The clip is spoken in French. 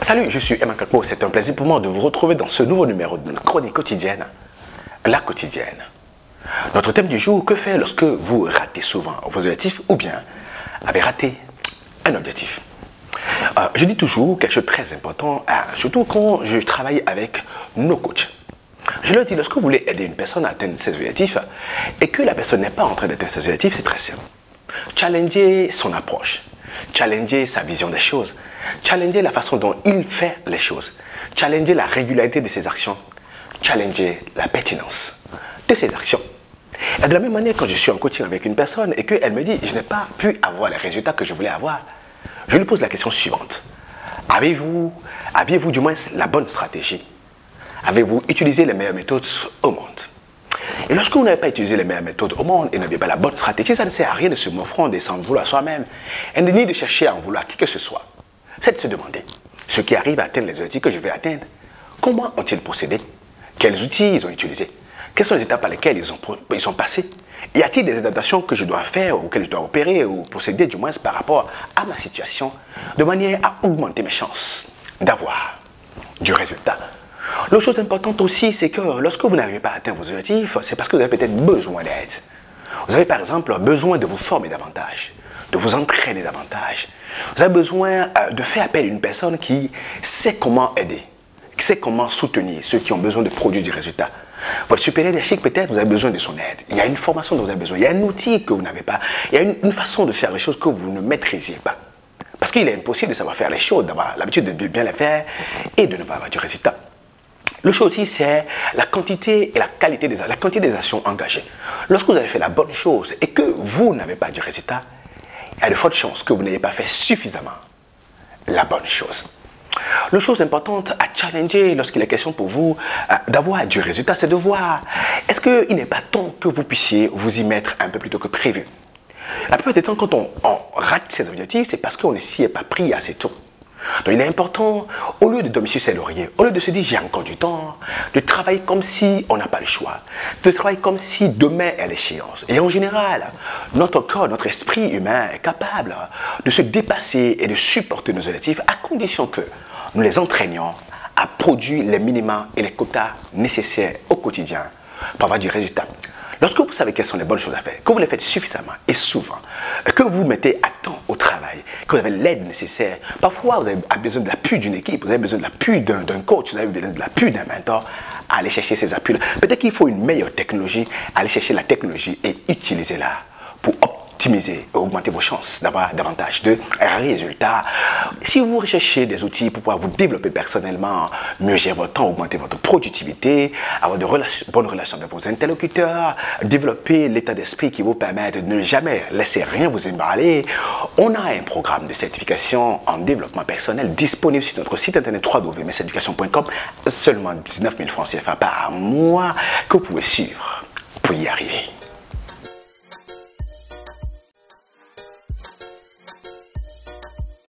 Salut, je suis Emma Kakmo. C'est un plaisir pour moi de vous retrouver dans ce nouveau numéro de notre chronique quotidienne, La Quotidienne. Notre thème du jour, que faire lorsque vous ratez souvent vos objectifs ou bien avez raté un objectif? Je dis toujours quelque chose de très important, surtout quand je travaille avec nos coachs. Je leur dis, lorsque vous voulez aider une personne à atteindre ses objectifs et que la personne n'est pas en train d'atteindre ses objectifs, c'est très simple. Challenger son approche, challenger sa vision des choses, challenger la façon dont il fait les choses, challenger la régularité de ses actions, challenger la pertinence de ses actions. Et de la même manière, quand je suis en coaching avec une personne et qu'elle me dit « je n'ai pas pu avoir les résultats que je voulais avoir », je lui pose la question suivante. Aviez-vous du moins la bonne stratégie? Avez-vous utilisé les meilleures méthodes au monde? Et lorsque vous n'avez pas utilisé les meilleures méthodes au monde et n'avez pas la bonne stratégie, ça ne sert à rien de se morfondre et s'en vouloir soi-même, et ni de chercher à en vouloir qui que ce soit. C'est de se demander, ceux qui arrivent à atteindre les objectifs que je vais atteindre, comment ont-ils procédé? Quels outils ils ont utilisés? Quelles sont les étapes par lesquelles ils sont passés? Y a-t-il des adaptations que je dois faire, auxquelles je dois opérer ou procéder du moins par rapport à ma situation, de manière à augmenter mes chances d'avoir du résultat? L'autre chose importante aussi, c'est que lorsque vous n'arrivez pas à atteindre vos objectifs, c'est parce que vous avez peut-être besoin d'aide. Vous avez par exemple besoin de vous former davantage, de vous entraîner davantage. Vous avez besoin de faire appel à une personne qui sait comment aider, qui sait comment soutenir ceux qui ont besoin de produire du résultat. Votre supérieur hiérarchique, peut-être, vous avez besoin de son aide. Il y a une formation dont vous avez besoin, il y a un outil que vous n'avez pas, il y a une façon de faire les choses que vous ne maîtrisez pas. Parce qu'il est impossible de savoir faire les choses, d'avoir l'habitude de bien les faire et de ne pas avoir du résultat. Le chose aussi, c'est la quantité et la qualité des actions engagées. Lorsque vous avez fait la bonne chose et que vous n'avez pas du résultat, il y a de fortes chances que vous n'ayez pas fait suffisamment la bonne chose. La chose importante à challenger lorsqu'il est question pour vous d'avoir du résultat, c'est de voir, est-ce qu'il n'est pas temps que vous puissiez vous y mettre un peu plus tôt que prévu? La plupart des temps, quand on rate ses objectifs, c'est parce qu'on ne s'y est pas pris assez tôt. Donc il est important, au lieu de dormir sur ses lauriers, au lieu de se dire j'ai encore du temps, de travailler comme si on n'a pas le choix, de travailler comme si demain est l'échéance. Et en général, notre corps, notre esprit humain est capable de se dépasser et de supporter nos objectifs à condition que nous les entraînions à produire les minima et les quotas nécessaires au quotidien pour avoir du résultat. Lorsque vous savez quelles sont les bonnes choses à faire, que vous les faites suffisamment et souvent, que vous mettez à temps au travail, que vous avez l'aide nécessaire, parfois vous avez besoin de l'appui d'une équipe, vous avez besoin de l'appui d'un coach, vous avez besoin de l'appui d'un mentor, allez chercher ces appuis-là. Peut-être qu'il faut une meilleure technologie, allez chercher la technologie et utilisez-la pour optimiser et augmenter vos chances d'avoir davantage de résultats. Si vous recherchez des outils pour pouvoir vous développer personnellement, mieux gérer votre temps, augmenter votre productivité, avoir de bonnes relations avec vos interlocuteurs, développer l'état d'esprit qui vous permet de ne jamais laisser rien vous emballer, on a un programme de certification en développement personnel disponible sur notre site internet www.certification.com, seulement 19 000 francs CFA par mois que vous pouvez suivre pour y arriver.